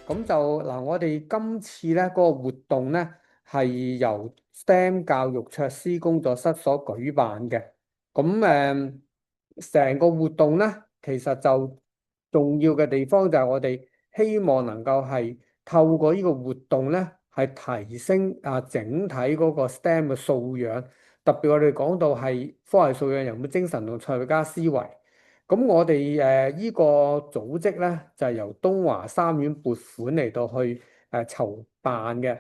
咁就嗱，我哋今次咧嗰個活動咧係由 STEM 教育卓思工作室所舉辦嘅。咁成個活動咧，其實就重要嘅地方就係我哋希望能夠係透過呢個活動咧，係提升整體嗰個 STEM 嘅素養。特別我哋講到係科學素養、人本精神同創家思維。咁我哋依個組織咧就係由東華三院撥款嚟到去籌辦嘅。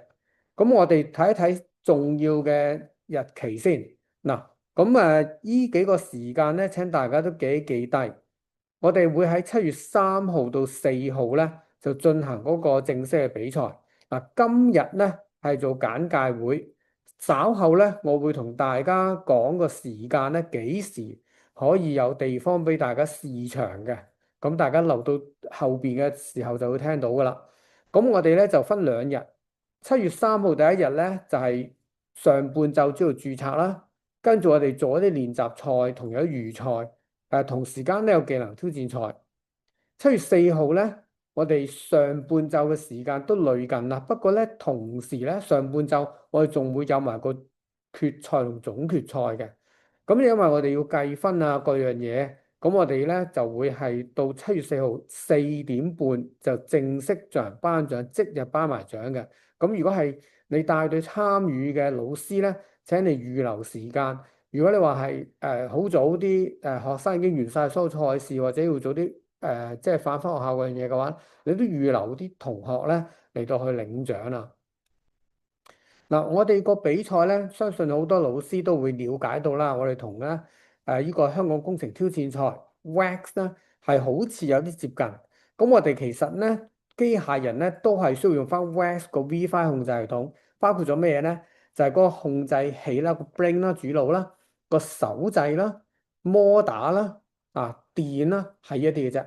咁我哋睇一睇重要嘅日期先。嗱，咁依幾個時間咧，請大家都記低。我哋會喺7月3號到4號咧就進行嗰個正式嘅比賽。嗱，今日咧係做簡介會，稍後咧我會同大家講個時間咧幾時可以有地方俾大家試場嘅。咁大家留到後邊嘅時候就會聽到噶啦。咁我哋咧就分兩日。7月3號第一日咧就係上半晝朝度註冊啦，跟住我哋做一啲練習賽同有預賽。同時間咧有技能挑戰賽。7月4號咧，我哋上半晝嘅時間都類近啦，不過咧同時咧上半晝我哋仲會有埋個決賽同總決賽嘅。咁因為我哋要計分啊各樣嘢，咁我哋咧就會係到7月4號4點半就正式進行頒獎，即日頒埋獎嘅。咁如果係你帶隊參與嘅老師咧，請你預留時間。如果你話係好早啲學生已經完晒所有賽事，或者要早啲即係返學校嗰樣嘢嘅話，你都預留啲同學咧嚟到去領獎啦。嗱，我哋個比賽咧，相信好多老師都會了解到啦。我哋同咧呢個香港工程挑戰賽 WAX 咧係好似有啲接近。咁我哋其實咧機械人咧都係需要用翻 WAX 個 V5 控制系統，包括咗咩嘢咧？就係嗰個控制器啦、個 brain 啦、主腦啦、個手掣啦、摩打啦、電啦係一啲嘅啫。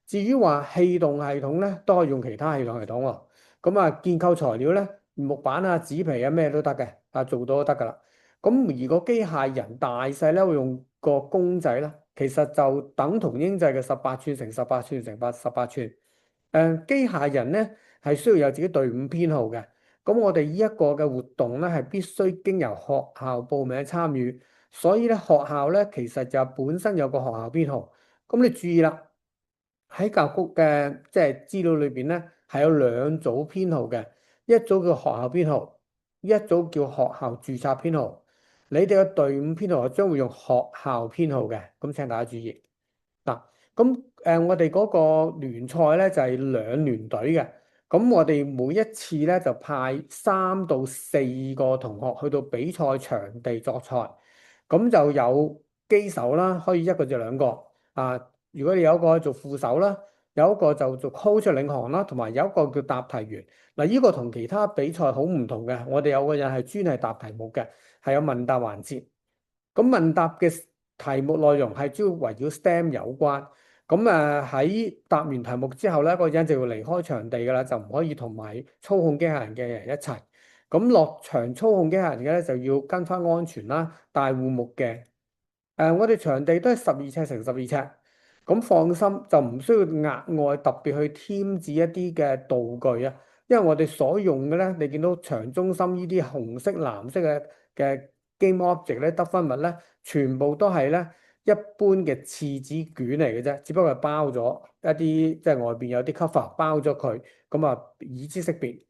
至於話氣動系統咧，都可以用其他氣動系統喎。咁建構材料咧。木板啊、紙皮啊，咩都得嘅，做到都得噶啦。咁而個機械人大細咧，會用個公仔啦，其實就等同英制嘅18寸乘18寸乘18寸。機械人咧係需要有自己隊伍編號嘅。咁我哋呢一個嘅活動咧係必須經由學校報名參與，所以咧學校咧其實就本身有個學校編號。咁你注意啦，喺教育局嘅即係資料裏邊咧係有兩組編號嘅。一組叫學校編號，一組叫學校註冊編號。你哋嘅隊伍編號係將會用學校編號嘅，咁請大家注意嗱。咁我哋嗰個聯賽咧就係兩聯隊嘅。咁我哋每一次咧就派3到4個同學去到比賽場地作賽。咁就有機手啦，可以一個至兩個如果你有一個做副手啦，有一個就做 coach 領航啦，同埋有一個叫答題員。嗱，呢個同其他比賽好唔同嘅。我哋有個人係專係答題目嘅，係有問答環節。咁問答嘅題目內容係主要圍繞 STEM 有關。咁喺答完題目之後咧，個人就要離開場地㗎啦，就唔可以同埋操控機械人嘅人一齊。咁落場操控機械人嘅咧，就要跟翻安全啦，戴護目鏡。我哋場地都係12尺乘12尺。咁放心就唔需要額外特別去添置一啲嘅道具啊。因為我哋所用嘅咧，你見到場中心呢啲紅色、藍色嘅 game object 咧，得分物咧，全部都係咧一般嘅廁紙卷嚟嘅啫，只不過係包咗一啲即係外邊有啲 cover 包咗佢，咁以知識別。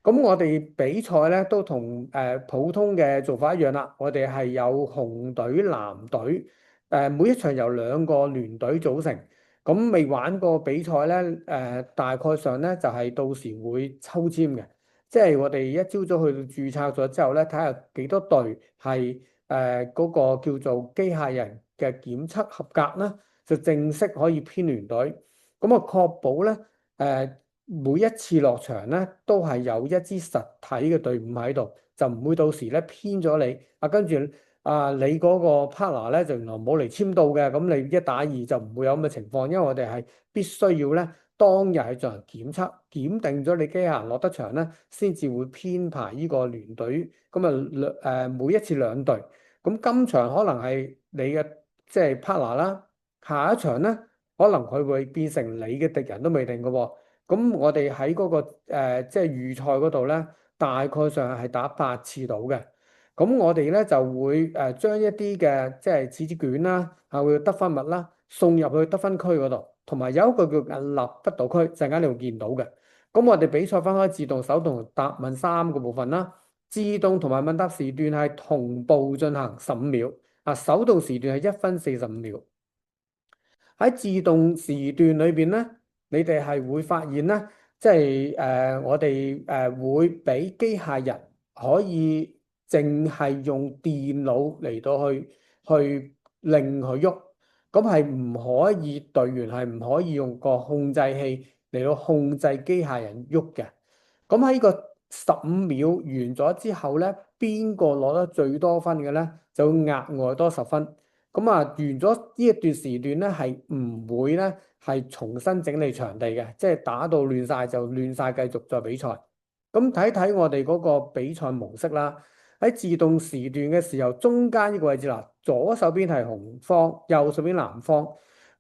咁我哋比賽咧都同普通嘅做法一樣啦，我哋係有紅隊、藍隊，每一場由2個聯隊組成。咁未玩過比賽咧，大概上咧就係到時會抽籤嘅，即係我哋一朝早去到註冊咗之後咧，睇下幾多隊係嗰個叫做機械人嘅檢測合格啦，就正式可以編聯隊。咁確保咧每一次落場咧都係有一支實體嘅隊伍喺度，就唔會到時咧編咗你跟住你嗰個 partner 咧就原來冇嚟簽到嘅，咁你1打2就唔會有咁嘅情況，因為我哋係必須要咧當日係進行檢測，檢定咗你機械人落得場咧，先至會編排呢個聯隊。咁每一次2隊，咁今場可能係你嘅即係 partner 啦，下一場咧可能佢會變成你嘅敵人都未定嘅喎。咁我哋喺嗰個即係預賽嗰度咧，大概上係打8次到嘅。咁我哋咧就會將一啲嘅即係紙紙卷啦，會得分物啦，送入去得分區嗰度，同埋有一個叫屹立不倒區，陣間你會見到嘅。咁我哋比賽分開自動、手動、答問三個部分啦。自動同埋問答時段係同步進行15秒，手動時段係1分45秒。喺自動時段裏邊咧，你哋係會發現咧，即係我哋會俾機械人可以淨係用電腦嚟到去令佢喐，咁係唔可以隊員係唔可以用個控制器嚟到控制機械人喐嘅。咁喺呢個15秒完咗之後咧，邊個攞得最多分嘅咧，就會額外多10分。咁完咗呢一段時段咧，係唔會咧係重新整理場地嘅，即係打到亂晒就亂晒，繼續再比賽。咁睇睇我哋嗰個比賽模式啦。喺自動時段嘅時候，中間呢個位置啦，左手邊係紅方，右手邊藍方。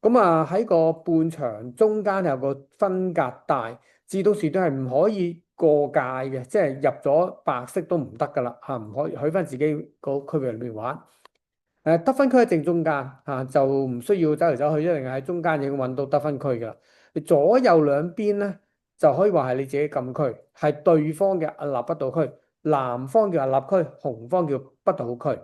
喺個半場中間有個分隔帶，自動時段係唔可以過界嘅，即係入咗白色都唔得噶啦嚇，唔可以去翻自己個區域裏面玩。得分區喺正中間就唔需要走嚟走去，一定係喺中間已經揾到得分區㗎啦。你左右兩邊咧就可以話係你自己禁區，係對方嘅屹立不倒區，藍方叫屹立區，紅方叫不倒區。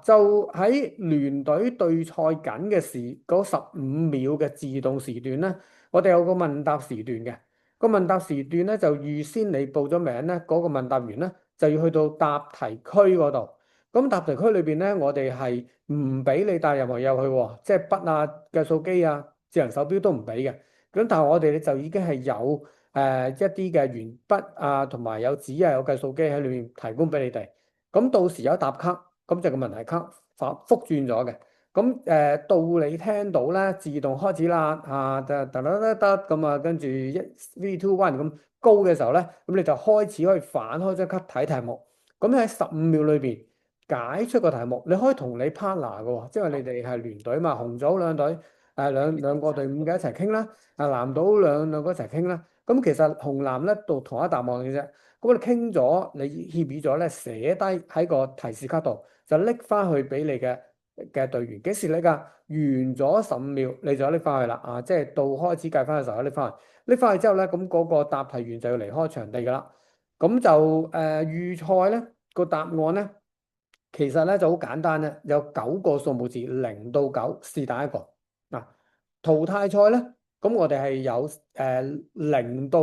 就喺聯隊對賽緊嘅嗰15秒嘅自動時段咧，我哋有個問答時段嘅。個問答時段咧就預先你報咗名咧，嗰個問答員咧就要去到答題區嗰度。咁答題區裏邊咧，我哋係唔俾你帶任何嘢入去喎，即係筆啊、計數機啊、智能手錶都唔俾嘅。咁但係我哋咧就已經係有一啲嘅鉛筆啊，同埋有紙啊、有計數機喺裏面提供俾你哋。咁到時有答卡。咁就個問題卡反覆轉咗嘅。咁到你聽到咧，自動開始啦，得咁跟住3、2、1咁高嘅時候咧，咁你就開始可以反開張卡睇題目。咁喺15秒裏邊解出個題目，你可以同你 partner 嘅喎，即係你哋係聯隊嘛，紅組兩隊，兩個隊伍嘅一齊傾啦，藍組兩個一齊傾啦。咁其實紅藍咧到同一答案嘅啫。咁你傾咗，你協議咗咧，寫低喺個提示卡度。就拎翻去俾你嘅隊員，幾時拎㗎？完咗15秒，你就拎翻去啦。即係到開始計翻嘅時候拎翻去。拎翻去之後咧，咁嗰個答題員就要離開場地㗎啦。咁就預賽咧個答案咧，其實咧就好簡單咧，有9個數目字，0到9是但一個。淘汰賽咧，咁我哋係有0到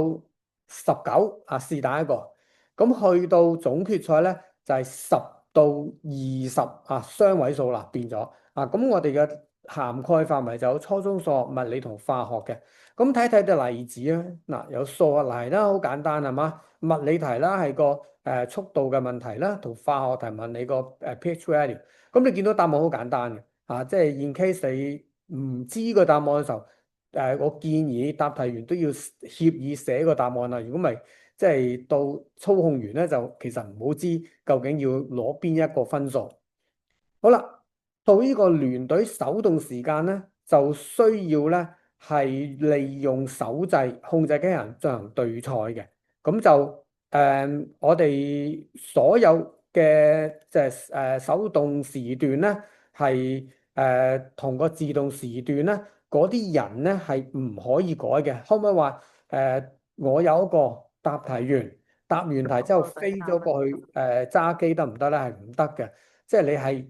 19是但一個。咁去到總決賽咧就係10到20雙位數啦，變咗咁我哋嘅涵蓋範圍就有初中數學、物理同化學嘅。咁睇睇啲例子啊，有數學題啦，好簡單係嘛？物理題啦係個速度嘅問題啦，同化學題問你個pH value。咁你見到答案好簡單嘅即係 in case 你唔知個答案嘅時候，我建議答題員都要協議寫個答案啦。如果唔係，即係到操控員咧，就其實唔好知究竟要攞邊一個分數。好啦，到呢個聯隊手動時間咧，就需要咧係利用手掣控制機械人進行對賽嘅。咁就我哋所有嘅即係手動時段咧，係同個自動時段咧，嗰啲人咧係唔可以改嘅。可唔可以話我有一個答題員答完題之後飛咗過去揸機得唔得咧？係唔得嘅。即係你係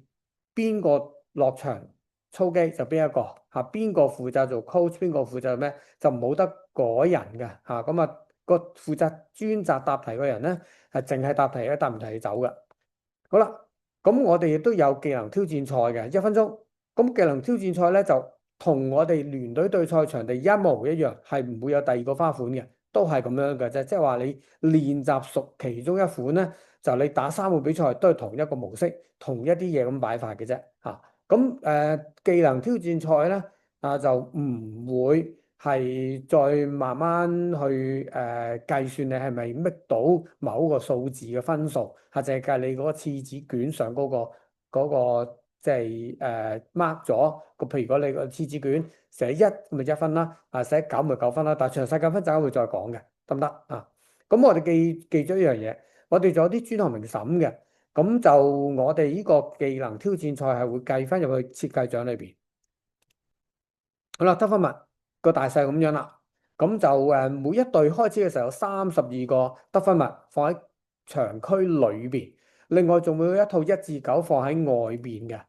邊個落場操機就邊一個邊個負責做 coach，邊個負責咩就冇得改人嘅咁個負責專責答題嘅人咧係淨係答題，答唔題走嘅。好啦，咁我哋亦都有技能挑戰賽嘅1分鐘。咁技能挑戰賽咧就同我哋聯隊對賽場地一模一樣，係唔會有第二個花款嘅。都係咁樣嘅啫，即係話你練習熟其中一款咧，就你打3個比賽都係同一個模式，同一啲嘢咁擺法嘅啫嚇。咁技能挑戰賽咧就唔會係再慢慢去計算你係咪搣到某個數字嘅分數，淨係計你嗰個廁紙卷上嗰個即係mark 咗個，譬如如果你個次子卷寫一咪一分啦，寫九咪九分啦，但係詳細計分陣間會再講嘅，得唔得啊？咁我哋記咗一樣嘢，我哋仲有啲專項評審嘅，咁就我哋呢個技能挑戰賽係會計分入去設計獎裏邊。好啦，得分物個大細咁樣啦，咁就每一隊開始嘅時候有32個得分物放喺場區裏邊，另外仲會有一套1至9放喺外邊嘅。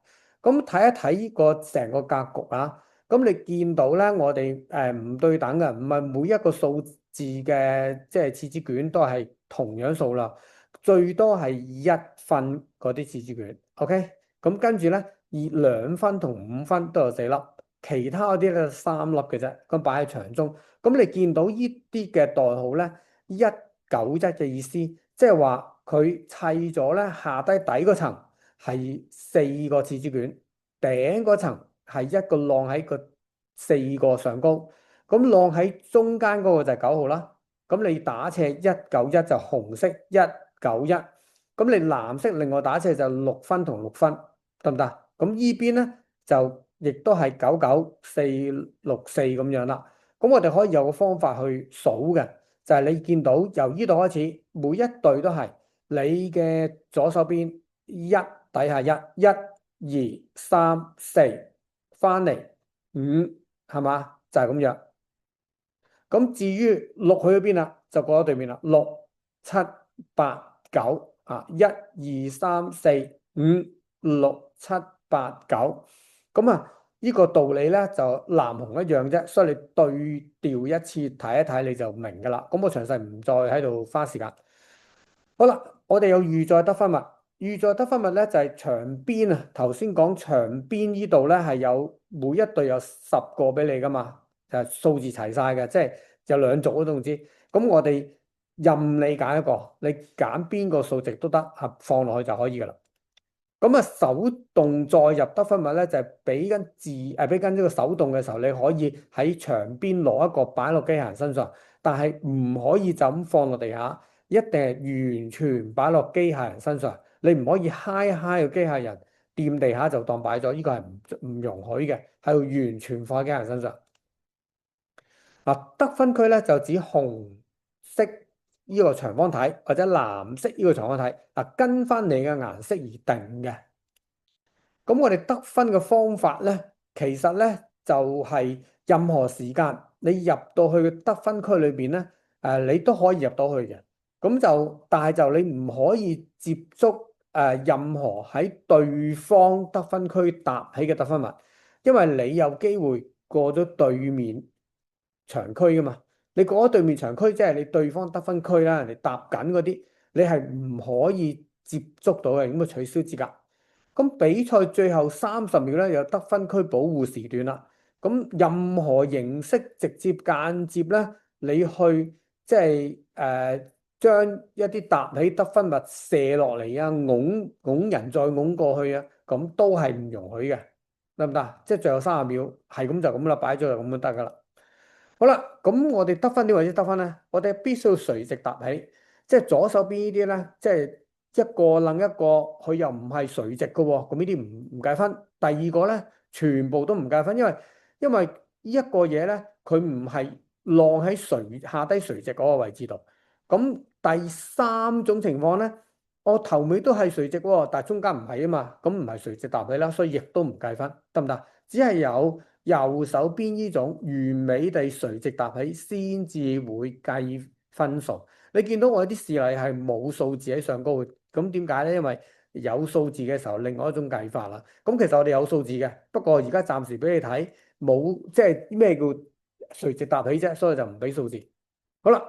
咁睇一睇呢個成個格局啊，咁你見到咧，我哋唔對等嘅，唔係每一個數字嘅即係廁紙卷都係同樣數啦，最多係1分嗰啲廁紙卷。OK，咁跟住咧，而2分同5分都有4粒。其他嗰啲咧3粒嘅啫，咁擺喺場中。咁你見到呢啲嘅代號咧，191嘅意思，即係話佢砌咗咧下低底嗰層係4個廁紙卷，頂嗰層係一個晾喺個4個上高。咁晾喺中間嗰個就係9號啦。咁你打斜191就紅色191，咁你藍色另外打斜就6分同6分，得唔得？咁依邊咧就亦都係99464咁樣啦。咁我哋可以有個方法去數嘅，就係你見到由呢度開始，每一隊都係你嘅左手邊一底下一二三四翻嚟5，係嘛？就係咁樣。咁至於6去咗邊啦，就過咗對面啦。6、7、8、9啊，一二三四五六七八九。咁啊，呢個道理咧就藍紅一樣啫，所以你對調一次睇一睇你就明㗎啦。咁我詳細唔再喺度花時間。好啦，我哋有預載得分物，預載得分物咧就係場邊啊。頭先講場邊呢度咧係有每一隊有10個俾你噶嘛，就係數字齊晒嘅，即係有2組都唔知。咁我哋任你揀一個，你揀邊個數值都得，放落去就可以噶啦。咁啊，手動再入得分物咧，就係俾緊呢個手動嘅時候，你可以喺場邊攞一個擺落機械人身上，但係唔可以就咁放落地下，一定係完全擺落機械人身上。你唔可以揩個機械人掂地下就當擺咗，呢個係唔容許嘅，係要完全放喺機械人身上。嗱，得分區咧就指紅色呢個長方體或者藍色呢個長方體，跟翻你嘅顏色而定嘅。咁我哋得分嘅方法咧，其實咧就係任何時間你入到去嘅得分區裏邊咧，你都可以入到去嘅。咁就但係就你唔可以接觸任何喺對方得分區搭起嘅得分物，因為你有機會過咗對面場區噶嘛。你過咗對面場區，即係你對方得分區啦，人哋搭緊嗰啲，你係唔可以接觸到嘅，咁啊取消資格。咁比賽最後30秒咧，有得分區保護時段啦。咁任何形式直接間接咧，你去即係將一啲搭起得分物射落嚟啊，拱人再拱過去啊，咁都係唔容許嘅，得唔得？即係最後30秒係咁就咁啦，擺咗就咁就得噶啦。好啦，咁我哋得分點為之得分咧？我哋必須要垂直搭起，即係左手邊呢啲咧，即係一個掕一個，佢又唔係垂直嘅喎，咁呢啲唔計分。第二個咧，全部都唔計分，因為呢一個嘢咧，佢唔係晾喺下低垂直嗰個位置度。咁第三種情況咧，我頭尾都係垂直喎，但係中間唔係啊嘛，咁唔係垂直搭起啦，所以亦都唔計分，得唔得？只係有右手邊呢種完美地垂直搭起先至會計分數。你見到我啲示例係冇數字喺上高嘅，咁點解咧？因為有數字嘅時候，另外一種計法啦。咁其實我哋有數字嘅，不過而家暫時俾你睇冇，即係咩叫垂直搭起啫，所以就唔俾數字。好啦，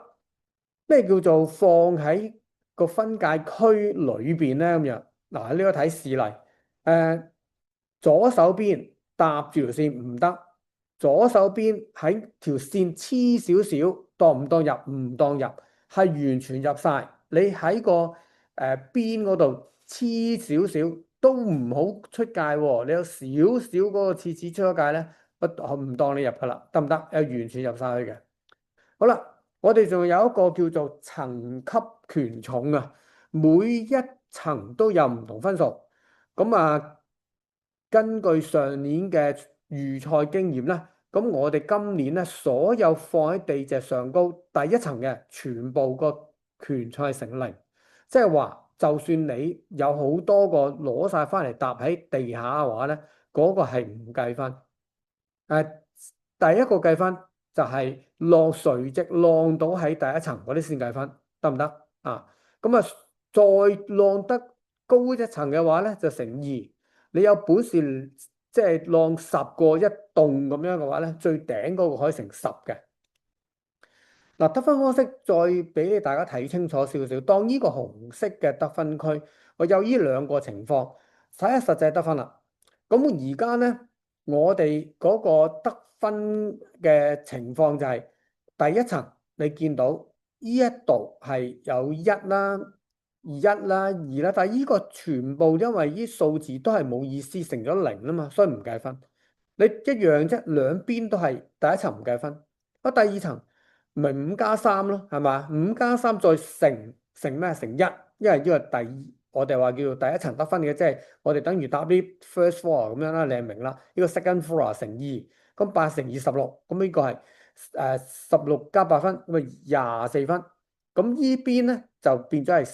咩叫做放喺個分界區裏邊咧？咁樣嗱，呢個睇示例，左手邊搭住條線唔得，左手邊喺條線黐少少，當唔當入？唔當入，係完全入晒。你喺個邊嗰度黐少少都唔好出界喎。你有少少嗰個廁紙出咗界咧，唔當你入噶啦，得唔得？完全入晒去嘅。好啦，我哋仲有一個叫做層級權重啊，每一層都有唔同分數。咁啊，根據上年嘅預賽經驗咧，咁我哋今年咧所有放喺地蓆上高第一層嘅全部個權重係成零，即係話就算你有好多個攞晒翻嚟搭喺地下嘅話咧，嗰個係唔計分。第一個計分就係落垂直浪到喺第一層嗰啲先計分，得唔得啊？咁啊，再浪得高一層嘅話咧，就乘二。你有本事即係浪10個一棟咁樣嘅話咧，最頂嗰個可以乘10嘅。嗱，得分方式再俾大家睇清楚少少。當呢個紅色嘅得分區，我有呢兩個情況，睇下實際得分啦。咁而家咧，我哋嗰個得分嘅情況就係第一層，你見到呢一度係有一啦、一啦、二啦，但係呢個全部因為啲數字都係冇意思，乘咗零啊嘛，所以唔計分。你一樣啫，兩邊都係第一層唔計分。啊，第二層咪5+3咯，係嘛？5+3再乘咩？乘一，因為呢個我哋話叫做第一層得分嘅，即係我哋等於搭啲 first floor 咁樣啦，你係明啦。呢個 second floor 乘二，咁8乘216，咁呢個係16+8分，咁咪24分。咁呢邊咧就變咗係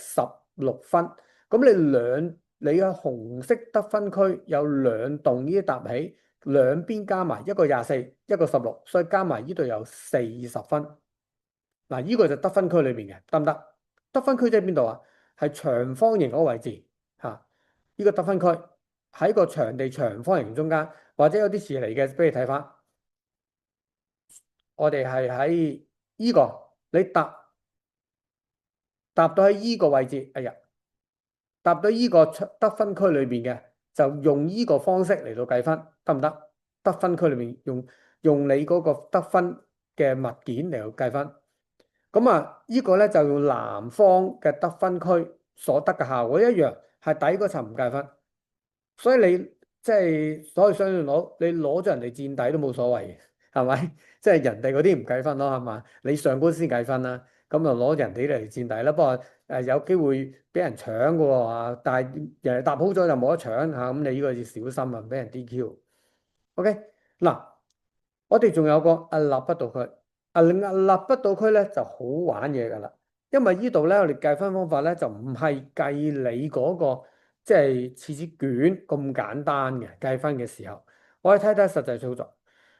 16分。咁你嘅紅色得分區有兩棟呢啲搭起，兩邊加埋一個24，一個16，所以加埋呢度有40分。嗱，呢個就得分區裏邊嘅，得唔得？得分區即係邊度啊？係長方形嗰個位置嚇。呢個得分區喺個場地長方形中間，或者有啲似嚟嘅，俾你睇翻。我哋係喺呢個，你搭到喺呢個位置，哎呀，搭到呢個得分區裏邊嘅，就用呢個方式嚟到計分，得唔得？得分區裏面用你嗰個得分嘅物件嚟到計分。咁啊，呢個咧就用南方嘅得分區所得嘅效果一樣，係底嗰層唔計分。所以你即係所以相信你攞咗人哋墊底都冇所謂嘅，係咪？即係人哋嗰啲唔計分咯，係嘛？你上高先計分啦，咁就攞人哋嚟墊底啦。不過有機會俾人搶嘅喎，但係人哋搭好咗就冇得搶嚇，咁你呢個要小心啊，俾人 DQ。OK，嗱，我哋仲有個屹立不倒區，屹立不倒區咧就好玩嘢㗎啦，因為呢度咧我哋計分方法咧就唔係計你嗰個即係廁紙卷咁簡單嘅計分嘅時候，我哋睇睇實際操作。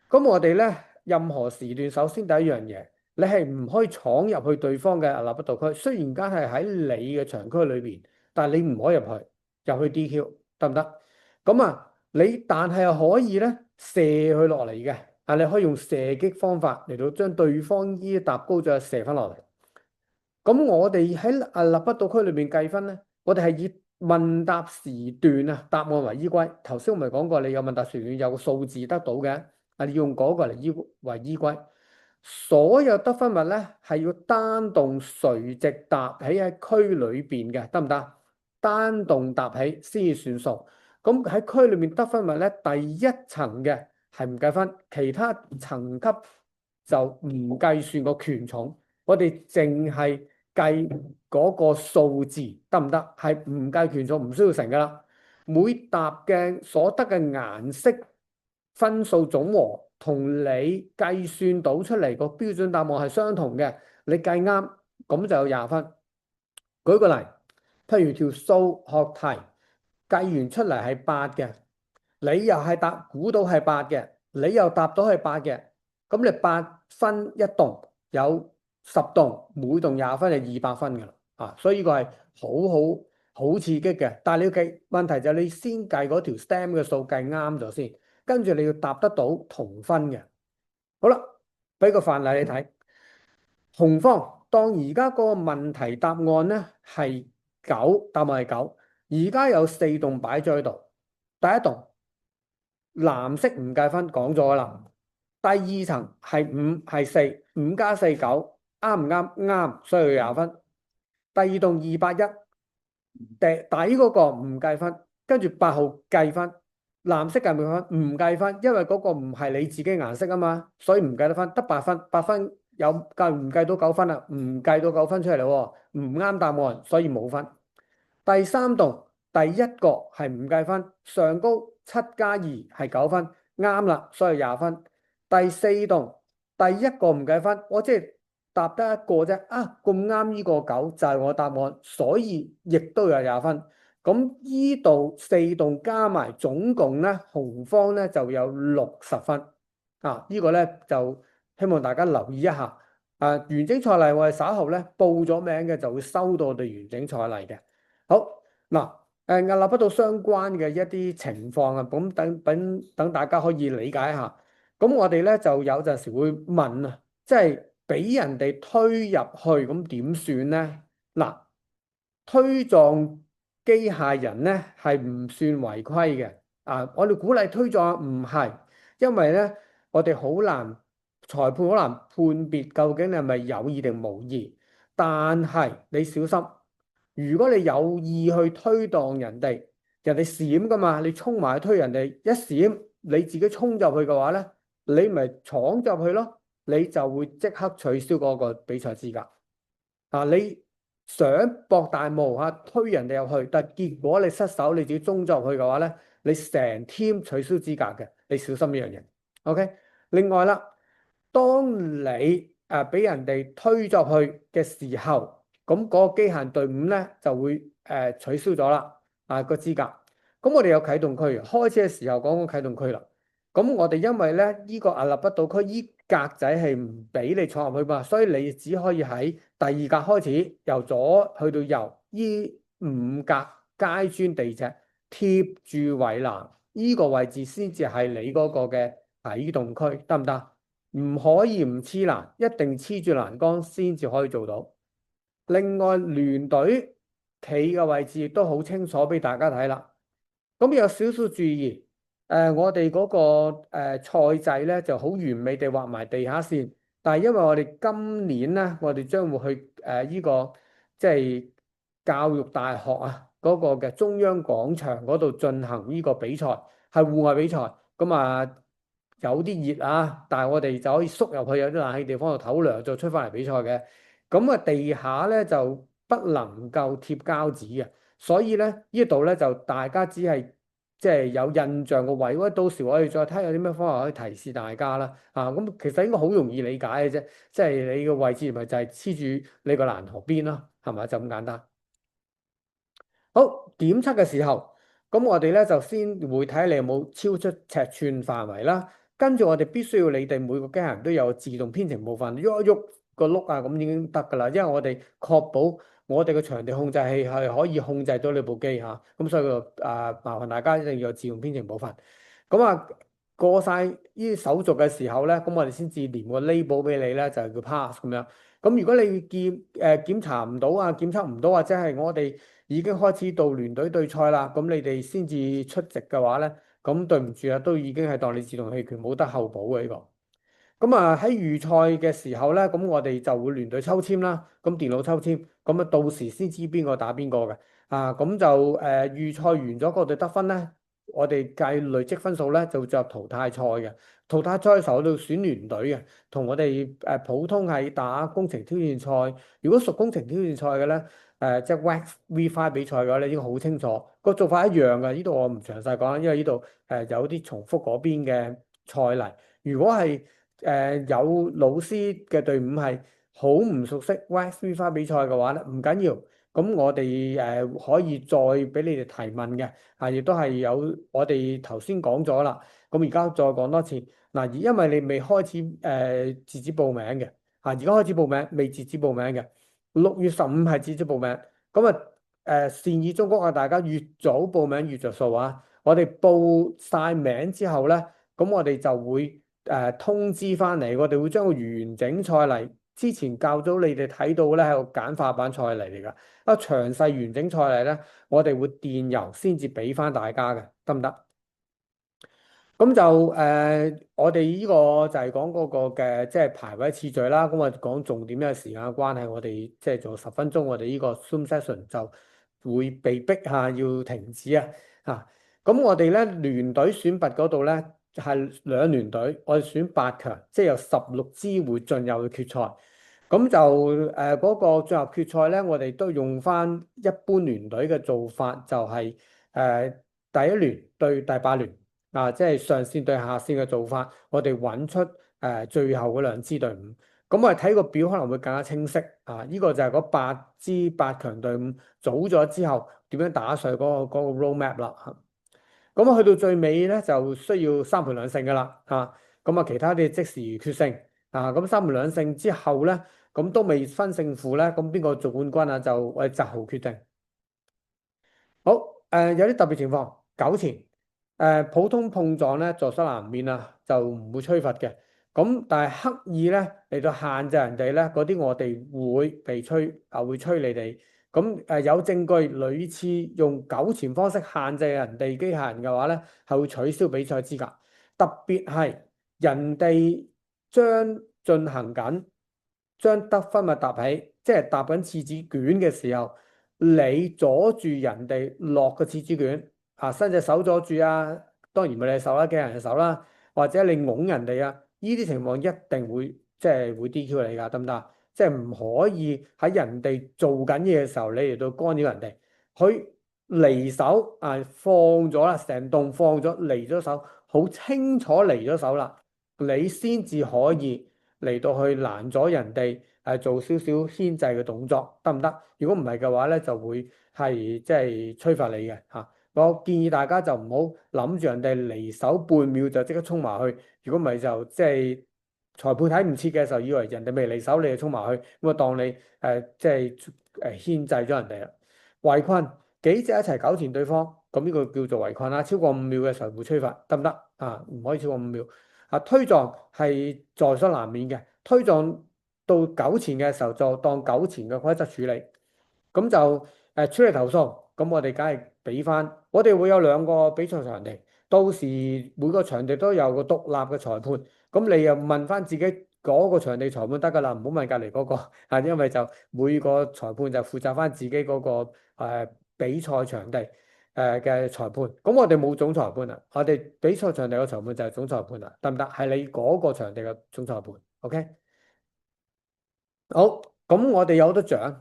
咁我哋咧任何時段，首先第一樣嘢，你係唔可以闖入去對方嘅屹立不倒區，雖然間係喺你嘅場區裏邊，但係你唔可以入去 DQ，得唔得？咁啊？但係可以咧射佢落嚟嘅，你可以用射擊方法嚟到將對方依搭高咗射翻落嚟。咁我哋喺屹立不倒區裏邊計分咧，我哋係以問答時段啊答案為依歸。頭先我咪講過，你有問答時段有個數字得到嘅，你用嗰個嚟為依歸。所有得分物咧係要單棟垂直搭起喺區裏邊嘅，得唔得？單棟搭起先至算數。咁喺區裏面得分物咧，第一層嘅係唔計分，其他層級就唔計算個權重。我哋淨係計嗰個數字，得唔得？係唔計權重，唔需要乘噶啦。每沓嘅所得嘅顏色分數總和同你計算到出嚟個標準答案係相同嘅，你計啱咁就有20分。舉個例，譬如條數學題計完出嚟係8嘅，你又係估到係8嘅，你又答到係8嘅，咁你8分一棟，有10棟，每棟20分就200分噶啦，所以呢個係好刺激嘅。但係你要計問題就係你先計嗰條 STEM 嘅數計啱咗先，跟住你要答得到同分嘅。好啦，俾個範例你睇。紅方當而家嗰個問題答案咧係9，答案係9。而家有4棟擺咗喺度，第一棟藍色唔計分，講咗啦。第二層係5，係4，5+4 9，啱唔啱？啱，所以要20分。第二棟281，底嗰個唔計分，跟住8號計分，藍色計唔計分？唔計分，因為嗰個唔係你自己顏色啊嘛，所以唔計得分，得8分。8分有計唔計到9分啊？唔計到9分出嚟咯，唔啱答案，所以冇分。第三棟第一個係唔計分，上高 7+2係9分，啱啦，所以廿分。第四洞第一個唔計分，我即係答得一個啫。啊，咁啱呢個9就係我答案，所以亦都有廿分。咁依度4洞加埋總共咧，紅方咧就有60分。啊，呢個咧就希望大家留意一下。啊，完整賽例我哋稍後咧報咗名嘅就會收到我哋完整賽例嘅。好嗱，屹立不倒相關嘅一啲情況啊，咁等大家可以理解一下。咁我哋咧就有陣時會問啊，即係俾人哋推入去咁點算咧？嗱，推撞機械人咧係唔算違規嘅。啊，我哋鼓勵推撞唔係，因為咧我哋好難裁判好難判別究竟你係咪有意定無意。但係你小心，如果你有意去推撞人哋，人哋閃噶嘛，你衝埋去推人哋一閃，你自己衝入去嘅話咧，你咪闖入去咯，你就會即刻取消嗰個比賽資格。啊！你想博大霧嚇推人哋入去，但結果你失手，你自己衝咗入去嘅話咧，你成 team 取消資格嘅，你小心呢樣嘢。OK，另外啦，當你俾人哋推咗去嘅時候，咁嗰個機械隊伍咧就會取消咗啦個資格。咁我哋有啟動區，開車嘅時候講個啟動區啦。咁我哋因為咧呢個屹立不倒區依格仔係唔俾你闖入去嘛，所以你只可以喺第二格開始，由左去到右，依5格階磚地尺貼住圍欄，依個位置先至係你嗰個嘅啟動區，得唔得？唔可以唔黐欄，一定黐住欄杆先至可以做到。另外聯隊企嘅位置亦都好清楚俾大家睇啦。咁有少少注意，我哋嗰個賽制咧就好完美地畫埋地下線，但係因為我哋今年咧，我哋將會去呢個即係教育大學啊嗰個嘅中央廣場嗰度進行呢個比賽，係戶外比賽。咁啊有啲熱啊，但係我哋就可以縮入去有啲冷氣地方度唞涼，再出翻嚟比賽嘅。咁啊地下咧就不能夠貼膠紙嘅。所以咧，呢度咧就大家只係即係有印象個位，到時我哋再睇下有啲咩方法可以提示大家啦。咁其實應該好容易理解嘅啫，即係你個位置咪就係黐住你個欄河邊咯，係咪就咁簡單？好，檢測嘅時候，咁我哋咧就先會睇下你有冇超出尺寸範圍啦。跟住我哋必須要你哋每個機械人都有自動編程部分，喐一喐個轆啊，咁已經得㗎啦。因為我哋確保我哋嘅場地控制器係可以控制到你部機嚇，咁所以麻煩大家一定要有自動編程部分。咁過晒呢啲手續嘅時候咧，咁我哋先至連個 label 俾你咧，就係叫 pass 咁樣。咁如果你檢查唔到啊，檢測唔到，或者係我哋已經開始到聯隊對賽啦，咁你哋先至出席嘅話咧，咁對唔住啊，都已經係當你自動棄權，冇得後補嘅呢個。咁喺預賽嘅時候咧，咁我哋就會聯隊抽籤啦，咁電腦抽籤，咁到時先知邊個打邊個嘅。咁就預賽完咗嗰隊得分咧，我哋計累積分數咧就進入淘汰賽嘅。淘汰賽嘅時候我哋選聯隊嘅，同我哋普通係打工程挑戰賽。如果屬工程挑戰賽嘅咧，即係 Wax V5 比賽嘅話咧，應該好清楚個做法一樣嘅。呢度我唔詳細講，因為呢度有啲重複嗰邊嘅賽例。如果係有老師嘅隊伍係好唔熟悉 Wax V5 比賽嘅話咧，唔緊要，咁我哋可以再俾你哋提問嘅，亦都係有我哋頭先講咗啦，咁而家再講多次嗱，而因為你未開始截止報名嘅，而家開始報名未截止報名嘅，6月15係截止報名，咁善意忠告啊，大家越早報名越着數啊，我哋報晒名之後咧，咁我哋就會通知翻嚟，我哋會將個完整賽例之前教咗你哋睇到咧，係個簡化版賽例嚟㗎。詳細完整賽例咧，我哋會電郵先至俾翻大家嘅，得唔得？咁就我哋呢個就係講嗰個嘅即係排位次序啦。咁我講重點，因為時間嘅關係，我哋即係做10分鐘，我哋呢個 Zoom session 就會被逼要停止啊。咁我哋咧聯隊選拔嗰度咧係2聯隊，我哋選8強，即係有16支會進入去決賽。咁就嗰個進入決賽咧，我哋都用翻一般聯隊嘅做法，就係第一聯對第八聯即係上線對下線嘅做法，我哋揾出最後嗰兩支隊伍。咁我哋睇個表可能會更加清晰呢個就係嗰八支八強隊伍組咗之後點樣打碎嗰個 roadmap 啦。咁去到最尾咧就需要三盤兩勝噶啦咁其他啲即時決勝咁三盤兩勝之後咧，咁都未分勝負咧，咁邊個做冠軍就我哋擇號決定。好有啲特別情況，糾纏普通碰撞咧在所難免就唔會吹罰嘅。咁但係刻意咧嚟到限制人哋咧，嗰啲我哋會被吹會吹你哋。咁有證據屢次用糾纏方式限制人哋機械人嘅話咧，係會取消比賽資格。特別係人哋將進行緊將得分咪搭起，即係搭緊廁紙卷嘅時候，你阻住人哋落個廁紙卷伸隻手阻住當然唔係你手啦，機械人嘅手啦，或者你拱人哋呢啲情況一定會即係會 DQ 你㗎，得唔得？即係唔可以喺人哋做緊嘢嘅時候，你嚟到干擾人哋。佢離手放咗啦，成棟放咗離咗手，好清楚離咗手啦，你先至可以嚟到去攔咗人哋做少少牽制嘅動作，得唔得？如果唔係嘅話咧，就會係即係吹罰你嘅我建議大家就唔好諗住人哋離手半秒就即刻衝埋去，如果唔係就即係裁判睇唔切嘅時候，以為人哋未離手，你就衝埋去，咁啊當你即係牽制咗人哋啦。圍困幾隻一齊糾纏對方，咁呢個叫做圍困超過5秒嘅時候會吹罰，得唔得唔可以超過5秒。推撞係在所難免嘅，推撞到糾纏嘅時候就當糾纏嘅規則處理。咁就處理投訴，咁我哋梗係俾翻。我哋會有兩個比賽場地，到時每個場地都有個獨立嘅裁判。咁你又問翻自己嗰個場地裁判得㗎啦，唔好問隔離嗰個因為就每個裁判就負責翻自己嗰個比賽場地嘅裁判。咁我哋冇總裁判我哋比賽場地嘅裁判就係總裁判得唔得？係你嗰個場地嘅總裁判，OK？好，咁我哋有好多獎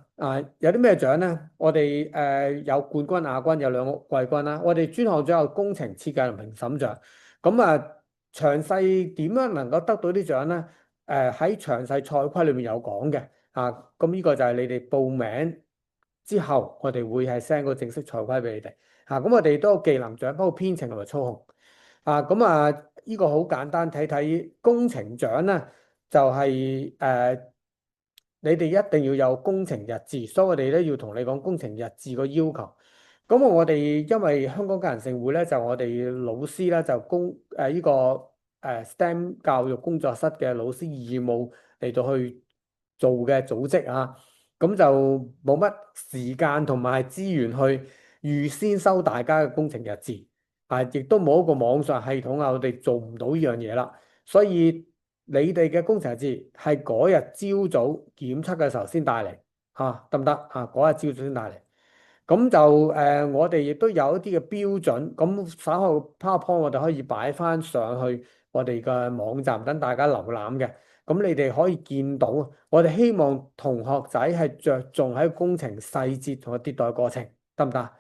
有啲咩獎呢？我哋有冠軍、亞軍，有兩個季軍啦。我哋專項獎有工程設計同評審獎。咁詳細點樣能夠得到啲獎呢？喺詳細賽規裏面有講嘅咁呢個就係你哋報名之後，我哋會係 send 個正式賽規俾你哋咁我哋都有技能獎，包括編程同埋操控呢個好簡單，睇睇工程獎呢，就係你哋一定要有工程日誌，所以我哋咧要同你講工程日誌個要求。咁我哋因為香港家庭成會咧，就我哋老師咧就呢個STEM 教育工作室嘅老師義務嚟到去做嘅組織咁就冇乜時間同埋資源去預先收大家嘅工程日誌亦都冇一個網上系統我哋做唔到呢樣嘢啦，所以。你哋嘅工程字係嗰日朝早檢測嘅時候先帶嚟得唔得嗰日朝早先帶嚟，咁就我哋亦都有一啲嘅標準，咁稍後 PowerPoint 我哋可以擺翻上去我哋嘅網站等大家瀏覽嘅。咁你哋可以見到，我哋希望同學仔係着重喺工程細節同埋迭代過程，得唔得？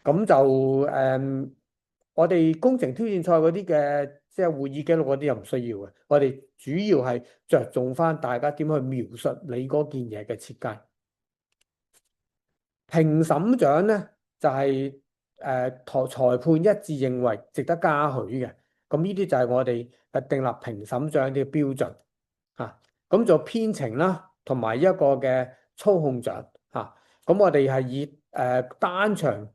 咁就我哋工程挑戰賽嗰啲嘅即係會議記錄嗰啲又唔需要嘅，我哋主要係着重翻大家點去描述你嗰件嘢嘅設計。評審獎咧就係裁判一致認為值得嘉許嘅，咁呢啲就係我哋訂立評審獎啲標準咁做編程啦，同埋一個嘅操控獎咁我哋係以單場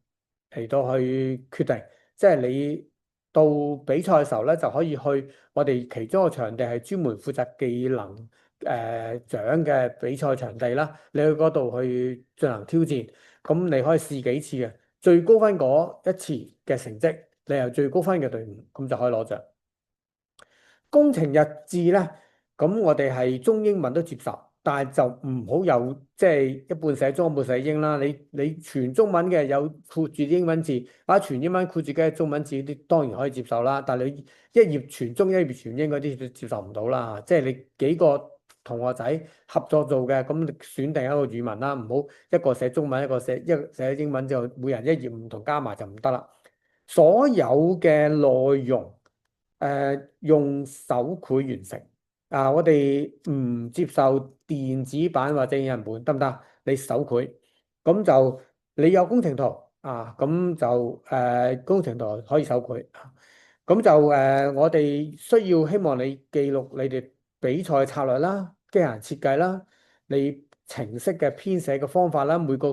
嚟到去決定，即係你到比賽嘅時候咧，就可以去我哋其中一個場地係專門負責技能獎嘅比賽場地啦。你去嗰度去進行挑戰，咁你可以試幾次嘅，最高分嗰一次嘅成績，你係最高分嘅隊伍，咁就可以攞獎。工程日誌咧，咁我哋係中英文都接受。但係就唔好有即係一半寫中一半寫英啦。你全中文嘅有括住啲英文字，或者全英文括住嘅中文字啲，當然可以接受啦。但係你一頁全中一頁全英嗰啲，就接受唔到啦。即係你幾個同學仔合作做嘅，咁你選定一個語文啦，唔好一個寫中文，一個寫英文，就每人一頁唔同加埋就唔得啦。所有嘅內容用手繪完成啊！我哋唔接受電子版或者影印本，得唔得？你手繪，咁就你有工程圖啊，咁就工程圖可以手繪。咁就我哋需要希望你記錄你哋比賽策略啦、機械人設計啦、你程式嘅編寫嘅方法啦、每個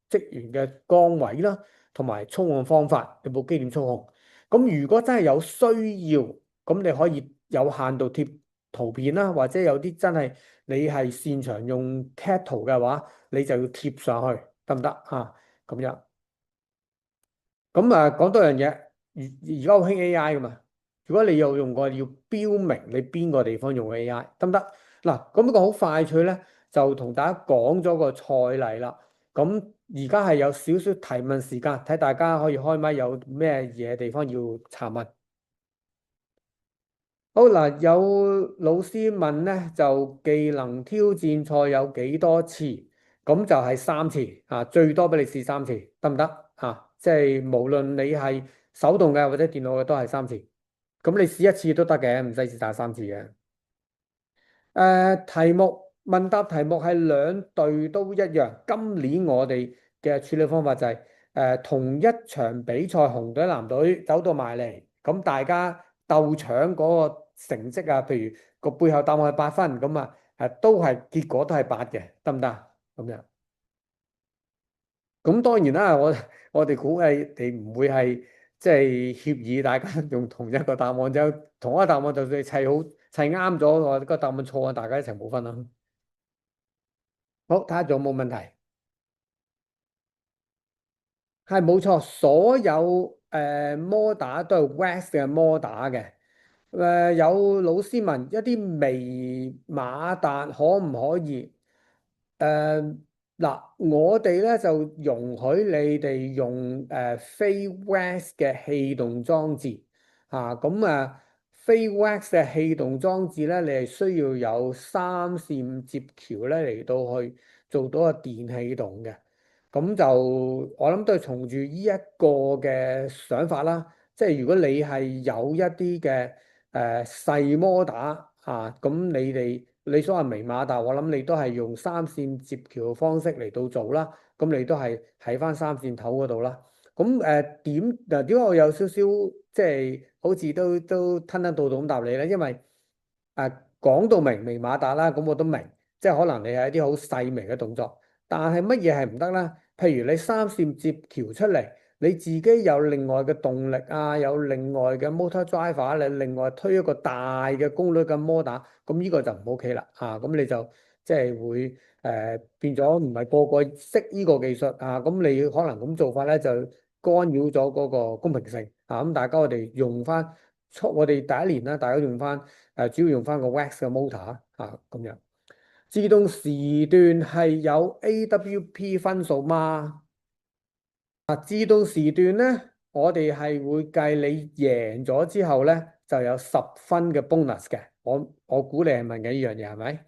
職員嘅崗位啦，同埋操控方法，有冇機點操控？咁如果真係有需要，咁你可以有限度貼圖片啦，或者有啲真係你係擅長用 CAT 圖嘅話，你就要貼上去，得唔得啊？咁樣。咁啊，講多樣嘢，而家好興 AI 噶嘛。如果你有用過，要標明你邊個地方用 AI，得唔得？嗱，咁呢個好快脆咧，就同大家講咗個賽例啦。咁而家係有少少提問時間，睇大家可以開麥，有咩嘢地方要查問。好嗱，有老師問咧，就技能挑戰賽有幾多次？咁就係3次啊，最多俾你試3次，得唔得啊？即係無論你係手動嘅或者電腦嘅，都係3次。咁你試一次都得嘅，唔使試打3次嘅。題目問答題目係兩隊都一樣。今年我哋嘅處理方法就係同一場比賽，紅隊藍隊走到埋嚟，咁大家鬥搶嗰個成績啊，譬如個背後答案係8分，咁啊都係結果都係8嘅，得唔得啊？咁樣。咁當然啦，我哋估計你唔會係即係協議大家用同一個答案，就同一個答案就算砌好砌啱咗，或者個答案錯啊，大家一齊冇分啦。好，睇下仲有冇問題。係冇錯，所有摩打都係 Wax 嘅摩打嘅。有老師問一啲微馬達可唔可以？嗱，我哋咧就容許你哋用非 Wax 嘅氣動裝置啊。咁非 Wax 嘅氣動裝置咧，你係需要有3線接橋咧嚟到去做到個電氣動嘅。咁就我諗都係從住呢一個嘅想法啦，即係如果你係有一啲嘅細摩打啊，咁你所謂微馬達，我諗你都係用3線接橋嘅方式嚟到做啦，咁你都係喺翻3線頭嗰度啦。咁點解我有少少即係好似都吞吞吐吐咁答你咧？因為講到明微馬達啦，咁我都明，即係可能你係一啲好細微嘅動作。但係乜嘢係唔得咧？譬如你3線接橋出嚟，你自己有另外嘅動力啊，有另外嘅 motor driver，你另外推一個大嘅功率嘅摩打，咁呢個就唔 OK 啦啊！咁你就即係會變咗唔係個個識呢個技術啊，咁你可能咁做法咧就干擾咗嗰個公平性啊！咁大家我哋用翻我哋第一年啦，大家用翻主要用翻個 wax 嘅 motor 啊咁樣。自動時段係有 AWP 分數嗎？自動時段咧，我哋係會計你贏咗之後咧，就有10分嘅 bonus 嘅。我估你係問緊呢樣嘢係咪？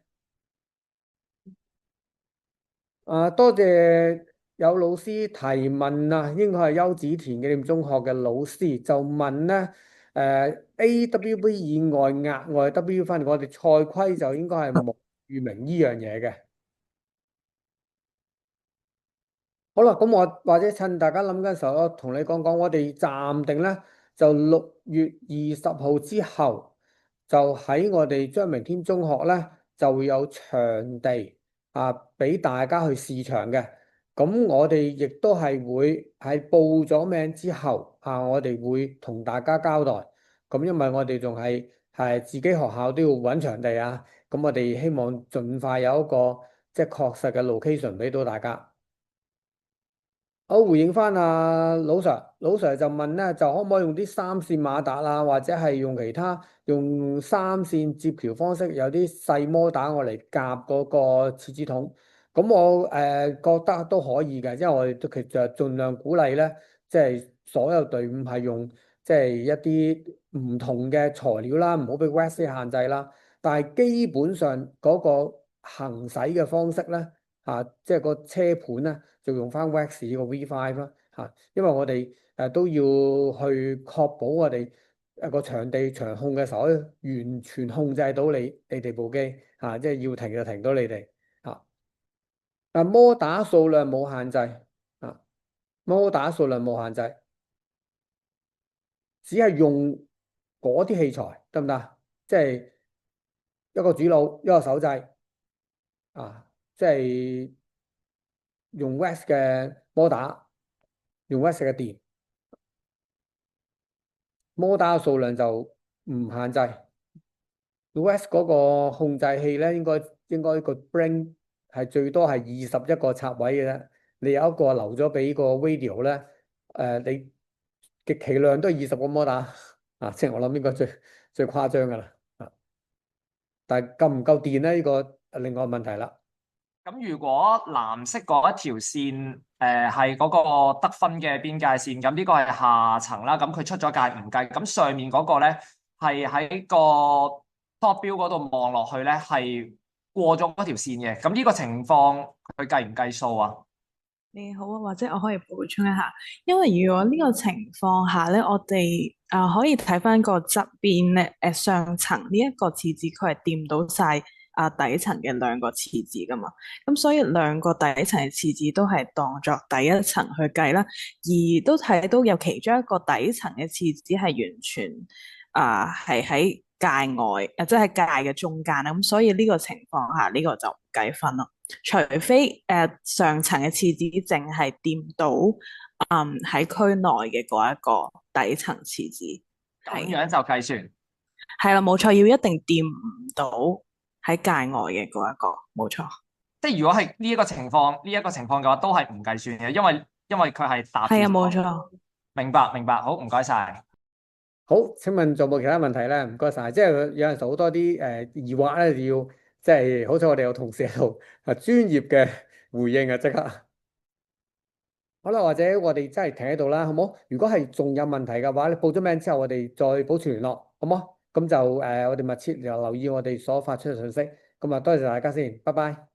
多謝有老師提問啊，應該係邱子田紀念中學嘅老師就問咧，AWP 以外額外 W 分，我哋賽規就應該係冇註明呢樣嘢嘅。好啦，咁我或者趁大家諗緊時候，我同你講講，我哋暫定咧就6月20號之後，就喺我哋張明天中學咧就會有場地俾大家去試場嘅。咁我哋亦都係會喺報咗名之後我哋會同大家交代。咁因為我哋仲係自己學校都要揾場地啊，咁我哋希望盡快有一個即係確實嘅 location 俾到大家。好，回應翻老 Sir，老 Sir 就問咧，就可唔可以用啲3線馬達啊，或者係用其他用3線接橋方式，有啲細摩打我嚟夾嗰個廁紙筒。咁我覺得都可以嘅，因為我哋都其實盡量鼓勵咧，即係所有隊伍係用即係一啲唔同嘅材料啦，唔好俾 wax 限制啦。但係基本上嗰個行駛嘅方式咧。即係個車盤咧，就用翻 Wax 個 V5 啦。嚇，因為我哋都要去確保我哋個場地場控嘅時候，完全控制到你哋部機嚇，即係要停就停到你哋嚇。摩打數量冇限制啊，摩打數量冇限制，只係用嗰啲器材得唔得？即係一個主腦，一個手掣啊，即係用 West 嘅摩打，用 West 嘅電，摩打嘅數量就唔限制。West 嗰個控制器咧，應該個 bring 係最多係21個插位嘅啫。你有一個留咗俾個 radio 咧，你極其量都係20個摩打啊，即係我諗應該最誇張噶啦。啊，但係夠唔夠電咧？呢個另外一個問題啦。咁如果藍色嗰一條線係嗰個得分嘅邊界線，咁呢個係下層啦。咁佢出咗界唔計，咁上面嗰個咧係喺個 top 標嗰度望落去咧係過咗嗰條線嘅。咁呢個情況佢計唔計數啊？你好啊，或者我可以補充一下，因為如果呢個情況下咧，我哋可以睇翻個側邊咧，上層呢一個廁紙佢係掂到晒底層嘅兩個廁紙噶嘛，咁所以兩個底層嘅廁紙都係當作第一層去計啦，而都睇到有其中一個底層嘅廁紙係完全係喺界外，即係界嘅中間啦，咁所以呢個情況下呢個就唔計分咯。除非上層嘅廁紙淨係掂到喺區內嘅嗰一個底層廁紙，咁樣就計算。係啦，冇錯，要一定掂唔到喺界外嘅嗰一個，冇錯。即係如果係呢一個情況，嘅話都係唔計算嘅，因為佢係搭。係啊，冇錯。明白，好，唔該晒。好，請問仲有冇其他問題咧？唔該晒。即係有陣時好多啲疑惑咧，要即係好彩我哋有同事喺度專業嘅回應啊，即刻。好啦，或者我哋真係停喺度啦，好冇？如果係仲有問題嘅話，你報咗名之後，我哋再保持聯絡，好冇？咁就我哋密切留意我哋所發出嘅信息。咁啊，多謝大家先，拜拜。